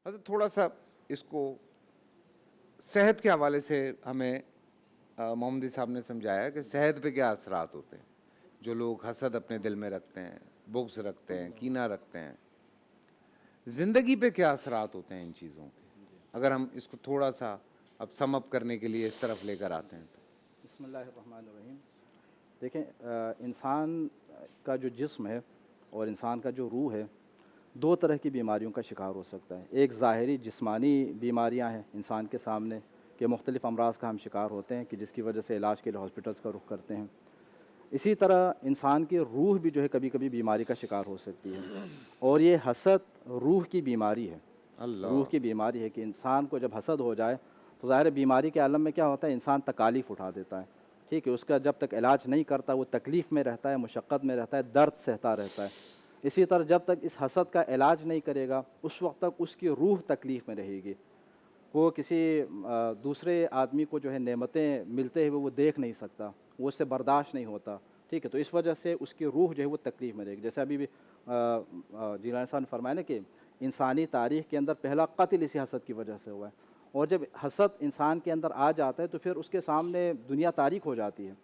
حضرت تھوڑا سا اس کو صحت کے حوالے سے ہمیں محمدی صاحب نے سمجھایا کہ صحت پہ کیا اثرات ہوتے ہیں. جو لوگ حسد اپنے دل میں رکھتے ہیں، بغض رکھتے ہیں، کینہ رکھتے ہیں، زندگی پہ کیا اثرات ہوتے ہیں ان چیزوں کے. اگر ہم اس کو تھوڑا سا اب سم اپ کرنے کے لیے اس طرف لے کر آتے ہیں تو. بسم اللہ الرحمن الرحیم. دیکھیں، انسان کا جو جسم ہے اور انسان کا جو روح ہے، دو طرح کی بیماریوں کا شکار ہو سکتا ہے. ایک ظاہری جسمانی بیماریاں ہیں انسان کے سامنے کہ مختلف امراض کا ہم شکار ہوتے ہیں کہ جس کی وجہ سے علاج کے لیے ہاسپٹلس کا رخ کرتے ہیں. اسی طرح انسان کی روح بھی جو ہے کبھی کبھی بیماری کا شکار ہو سکتی ہے، اور یہ حسد روح کی بیماری ہے. روح اللہ. کی بیماری ہے کہ انسان کو جب حسد ہو جائے تو ظاہر ہے بیماری کے عالم میں کیا ہوتا ہے، انسان تکالیف اٹھا دیتا ہے. ٹھیک ہے، اس کا جب تک علاج نہیں کرتا وہ تکلیف میں رہتا ہے، مشقت میں رہتا ہے، درد سہتا رہتا ہے. اسی طرح جب تک اس حسد کا علاج نہیں کرے گا اس وقت تک اس کی روح تکلیف میں رہے گی. وہ کسی دوسرے آدمی کو جو ہے نعمتیں ملتے ہوئے وہ دیکھ نہیں سکتا، وہ اس سے برداشت نہیں ہوتا. ٹھیک ہے، تو اس وجہ سے اس کی روح جو ہے وہ تکلیف میں رہے گی. جیسے ابھی بھی جیلانی صاحب نے فرمایا نا کہ انسانی تاریخ کے اندر پہلا قتل اسی حسد کی وجہ سے ہوا ہے. اور جب حسد انسان کے اندر آ جاتا ہے تو پھر اس کے سامنے دنیا تاریک ہو جاتی ہے.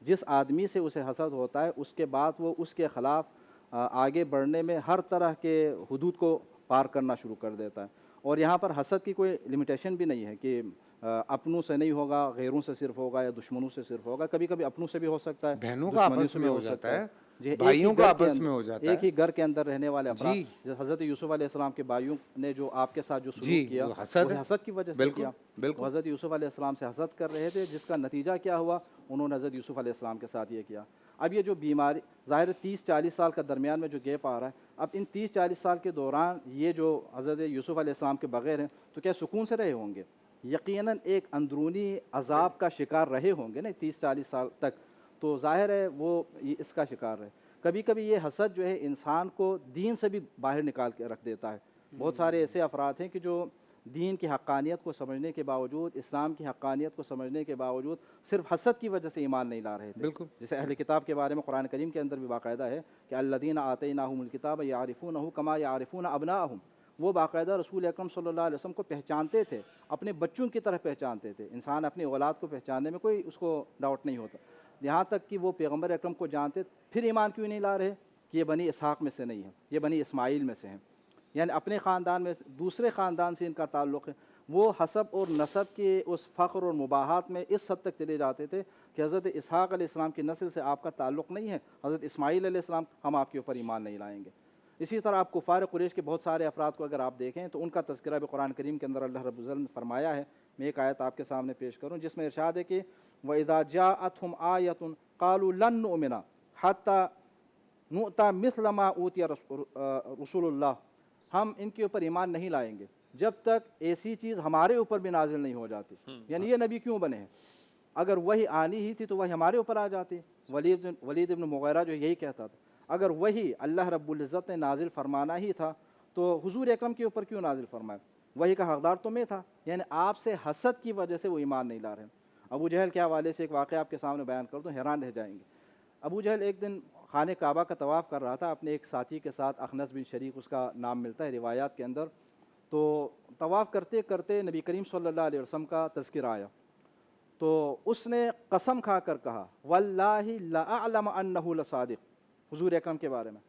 جس آدمی سے اسے حسد ہوتا ہے اس کے بعد وہ اس کے خلاف آگے بڑھنے میں ہر طرح کے حدود کو پار کرنا شروع کر دیتا ہے. اور یہاں پر حسد کی کوئی لمیٹیشن بھی نہیں ہے کہ اپنوں سے نہیں ہوگا، غیروں سے صرف ہوگا یا دشمنوں سے صرف ہوگا. کبھی کبھی اپنوں سے بھی ہو سکتا ہے، بہنوں کا دشمنوں آپس سے بھی میں ہو ہو جاتا سکتا ہے. ہے، جی، بھائیوں کا آپس میں ہو جاتا ایک ہے. ہی گھر کے اندر رہنے والے افراد. جی جیسے حضرت یوسف علیہ السلام کے بھائیوں نے جو آپ کے ساتھ جو جی سلوک کیا وہ حسد وہ ہے. حسد کی وجہ سے بالکل کیا. بالکل. وہ حضرت یوسف علیہ السلام سے حسد کر رہے تھے، جس کا نتیجہ کیا ہوا، انہوں نے حضرت یوسف علیہ السلام کے ساتھ یہ کیا. اب یہ جو بیماری ظاہر 30-40 سال کا درمیان میں جو گیپ آ رہا ہے، اب ان 30-40 سال کے دوران یہ جو حضرت یوسف علیہ السلام کے بغیر ہیں تو کیا سکون سے رہے ہوں گے؟ یقیناً ایک اندرونی عذاب کا شکار رہے ہوں گے نا 30-40 سال تک. تو ظاہر ہے وہ اس کا شکار رہے. کبھی کبھی یہ حسد جو ہے انسان کو دین سے بھی باہر نکال کے رکھ دیتا ہے. بہت سارے ایسے افراد ہیں کہ جو دین کی حقانیت کو سمجھنے کے باوجود، اسلام کی حقانیت کو سمجھنے کے باوجود صرف حسد کی وجہ سے ایمان نہیں لا رہے تھے. بالکل. جیسے اہل کتاب کے بارے میں قرآن کریم کے اندر بھی باقاعدہ ہے کہ الذین آتیناہم الکتاب یعرفونہ کما یعرفون ابناءہم. وہ باقاعدہ رسول اکرم صلی اللہ علیہ وسلم کو پہچانتے تھے، اپنے بچوں کی طرح پہچانتے تھے. انسان اپنی اولاد کو پہچاننے میں کوئی اس کو ڈاؤٹ نہیں ہوتا. یہاں تک کہ وہ پیغمبر اکرم کو جانتے، پھر ایمان کیوں نہیں لا رہے کہ یہ بنی اسحاق میں سے نہیں ہے، یہ بنی اسماعیل میں سے ہیں، یعنی اپنے خاندان میں دوسرے خاندان سے ان کا تعلق ہے. وہ حسب اور نسب کے اس فخر اور مباحات میں اس حد تک چلے جاتے تھے کہ حضرت اسحاق علیہ السلام کی نسل سے آپ کا تعلق نہیں ہے، حضرت اسماعیل علیہ السلام ہم آپ کے اوپر ایمان نہیں لائیں گے. اسی طرح آپ کفار قریش کے بہت سارے افراد کو اگر آپ دیکھیں تو ان کا تذکرہ بھی قرآن کریم کے اندر اللہ رب العزت نے فرمایا ہے. میں ایک آیت آپ کے سامنے پیش کروں جس میں ارشاد ہے کہ وَإِذَا جَاءَتْهُمْ آيَةٌ قَالُوا لَن نُؤْمِنَ حَتَّى نُؤْتَى مِثْلَ مَا أُوتِيَ رسول اللہ. ہم ان کے اوپر ایمان نہیں لائیں گے جب تک ایسی چیز ہمارے اوپر بھی نازل نہیں ہو جاتی. یعنی یہ نبی کیوں بنے ہیں؟ اگر وہی آنی ہی تھی تو وہی ہمارے اوپر آ جاتی. ولید ابن مغیرہ جو یہی کہتا تھا اگر وہی اللہ رب العزت نے نازل فرمانا ہی تھا تو حضور اکرم کے اوپر کیوں نازل فرمایا؟ وہی کا حقدار تو میں تھا. یعنی آپ سے حسد کی وجہ سے وہ ایمان نہیں لا رہے. ابو جہل کے حوالے سے ایک واقعہ آپ کے سامنے بیان کر دوں، حیران رہ جائیں گے. ابو جہل ایک دن خانہ کعبہ کا طواف کر رہا تھا اپنے ایک ساتھی کے ساتھ، اخنس بن شریک اس کا نام ملتا ہے روایات کے اندر. تو طواف کرتے کرتے نبی کریم صلی اللہ علیہ وسلم کا تذکرہ آیا تو اس نے قسم کھا کر کہا واللہ لا اعلم انہ لصادق. حضور اکرم کے بارے میں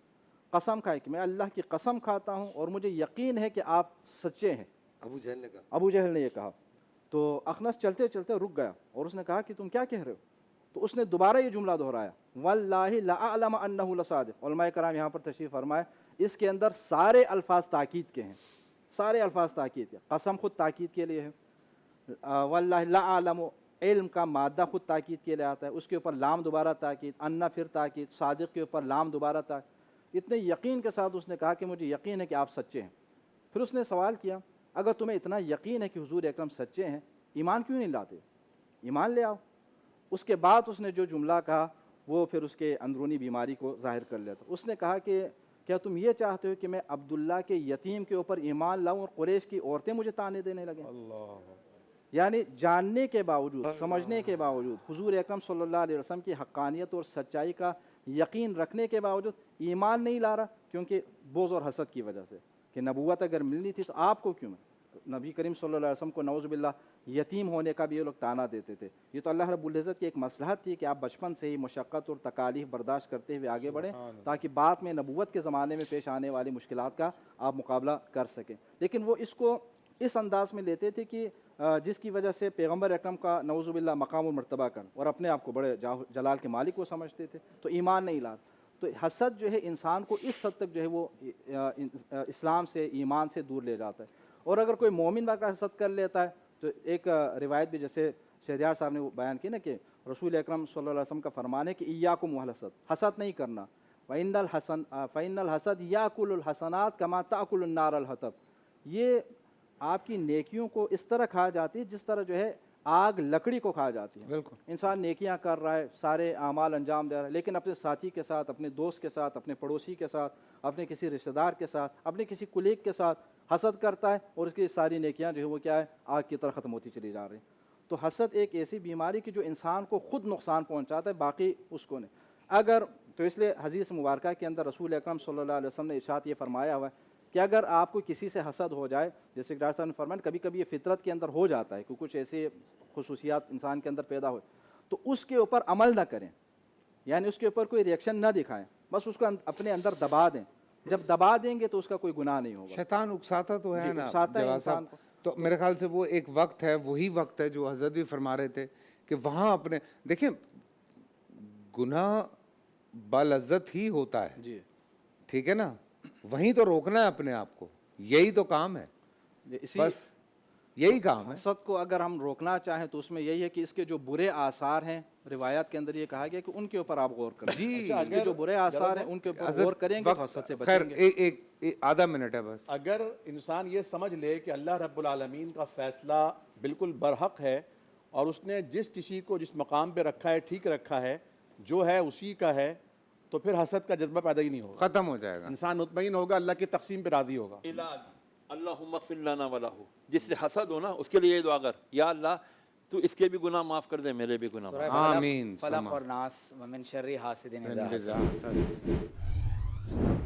قسم کھائے کہ میں اللہ کی قسم کھاتا ہوں اور مجھے یقین ہے کہ آپ سچے ہیں. ابو جہل نے کہا. ابو جہل نے یہ کہا تو اخنس چلتے چلتے رک گیا اور اس نے کہا کہ تم کیا کہہ رہے ہو؟ تو اس نے دوبارہ یہ جملہ دہرایا واللہ لا اعلم انہ لصادق. علماء کرام یہاں پر تشریف فرمائے اس کے اندر سارے الفاظ تاکید کے ہیں، سارے الفاظ تاکید کے. قسم خود تاکید کے لیے ہے، واللہ لا اعلم علم کا مادہ خود تاکید کے لیے آتا ہے، اس کے اوپر لام دوبارہ تاکید، انا پھر تاکید، صادق کے اوپر لام دوبارہ تاکید. اتنے یقین کے ساتھ اس نے کہا کہ مجھے یقین ہے کہ آپ سچے ہیں. پھر اس نے سوال کیا اگر تمہیں اتنا یقین ہے کہ حضور اکرم سچے ہیں ایمان کیوں نہیں لاتے؟ ایمان لے آؤ. اس کے بعد اس نے جو جملہ کہا وہ پھر اس کے اندرونی بیماری کو ظاہر کر لیتا. اس نے کہا کہ کیا تم یہ چاہتے ہو کہ میں عبداللہ کے یتیم کے اوپر ایمان لاؤں اور قریش کی عورتیں مجھے تانے دینے لگیں؟ اللہ. یعنی جاننے کے باوجود، سمجھنے کے باوجود، حضور اکرم صلی اللہ علیہ وسلم کی حقانیت اور سچائی کا یقین رکھنے کے باوجود ایمان نہیں لا رہا کیونکہ بغض اور حسد کی وجہ سے. کہ نبوت اگر ملنی تھی تو آپ کو کیوں ہے؟ نبی کریم صلی اللہ علیہ وسلم کو نعوذ باللہ یتیم ہونے کا بھی یہ لوگ تانا دیتے تھے. یہ تو اللہ رب العزت کی ایک مصلحت تھی کہ آپ بچپن سے ہی مشقت اور تکالیف برداشت کرتے ہوئے آگے بڑھیں تاکہ بعد میں نبوت کے زمانے میں پیش آنے والی مشکلات کا آپ مقابلہ کر سکیں. لیکن وہ اس کو اس انداز میں لیتے تھے کہ جس کی وجہ سے پیغمبر اکرم کا نعوذ باللہ مقام و مرتبہ کر اور اپنے آپ کو بڑے جلال کے مالک کو سمجھتے تھے تو ایمان نہیں لاتے. تو حسد جو ہے انسان کو اس حد تک جو ہے وہ اسلام سے ایمان سے دور لے جاتا ہے. اور اگر کوئی مومن واقعہ حسد کر لیتا ہے تو ایک روایت بھی جیسے شہریار صاحب نے وہ بیان کی نا کہ رسول اکرم صلی اللہ علیہ وسلم کا فرمان ہے کہ ایاکم والحسد، حسد نہیں کرنا. فإن الحسد یاکل الحسنات کما تاکل النار الحطب. یہ آپ کی نیکیوں کو اس طرح کھا جاتی ہے جس طرح جو ہے آگ لکڑی کو کھا جاتی ہے. بالکل. انسان نیکیاں کر رہا ہے، سارے اعمال انجام دے رہا ہے، لیکن اپنے ساتھی کے ساتھ، اپنے دوست کے ساتھ، اپنے پڑوسی کے ساتھ، اپنے کسی رشتہ دار کے ساتھ، اپنے کسی کولیگ کے ساتھ حسد کرتا ہے اور اس کی ساری نیکیاں جو ہے وہ کیا ہے آگ کی طرح ختم ہوتی چلی جا رہی ہیں. تو حسد ایک ایسی بیماری کی جو انسان کو خود نقصان پہنچاتا ہے، باقی اس کو نہیں. اگر تو اس لیے حدیث مبارکہ کے اندر رسول اکرم صلی اللہ علیہ وسلم نے ارشاد یہ فرمایا ہوا ہے کہ اگر آپ کو کسی سے حسد ہو جائے، جیسے کہ ڈاکٹر صاحب نے فرمایا کبھی کبھی یہ فطرت کے اندر ہو جاتا ہے کہ کچھ ایسی خصوصیات انسان کے اندر پیدا ہوئے، تو اس کے اوپر عمل نہ کریں، یعنی اس کے اوپر کوئی ریئیکشن نہ دکھائیں، بس اس کو اپنے اندر دبا دیں. جب دبا دیں گے تو اس کا کوئی گناہ نہیں ہوگا. شیطان اکساتا تو ہے نا اکساتا ہے جواد انسان صاحب. کو. تو میرے خیال سے وہ ایک وقت ہے، وہی وقت ہے جو حضرت بھی فرما رہے تھے کہ وہاں اپنے دیکھیں گناہ بالعزت ہی ہوتا ہے، جی ٹھیک ہے نا، وہیں تو روکنا ہے اپنے آپ کو. یہی تو کام ہے، اسی بس یہی کام ہے. حسد کو اگر ہم روکنا چاہیں تو اس میں یہی ہے کہ اس کے جو برے آثار ہیں، روایات کے اندر یہ کہا گیا کہ ان کے اوپر آپ غور کریں. جی اس کے جو برے آثار ہیں ان کے اوپر غور کریں گے تو حسد سے خیر بچیں گے. ایک آدھا منٹ ہے بس. اگر انسان یہ سمجھ لے کہ اللہ رب العالمین کا فیصلہ بالکل برحق ہے اور اس نے جس کسی کو جس مقام پہ رکھا ہے ٹھیک رکھا ہے، جو ہے اسی کا ہے، تو پھر حسد کا جذبہ پیدا ہی نہیں ہوگا. ختم ہو جائے گا. انسان مطمئن ہوگا، اللہ کی تقسیم پہ راضی ہوگا. علاج اللہم اغفر لنا ولہ، جس سے حسد ہو نا اس کے لیے یہ دعا کر، یا اللہ تو اس کے بھی گناہ معاف کر دے، میرے بھی گناہ معاف. آمین. فلق اور ناس ومن شر حاسد اذا حسد. انتظار.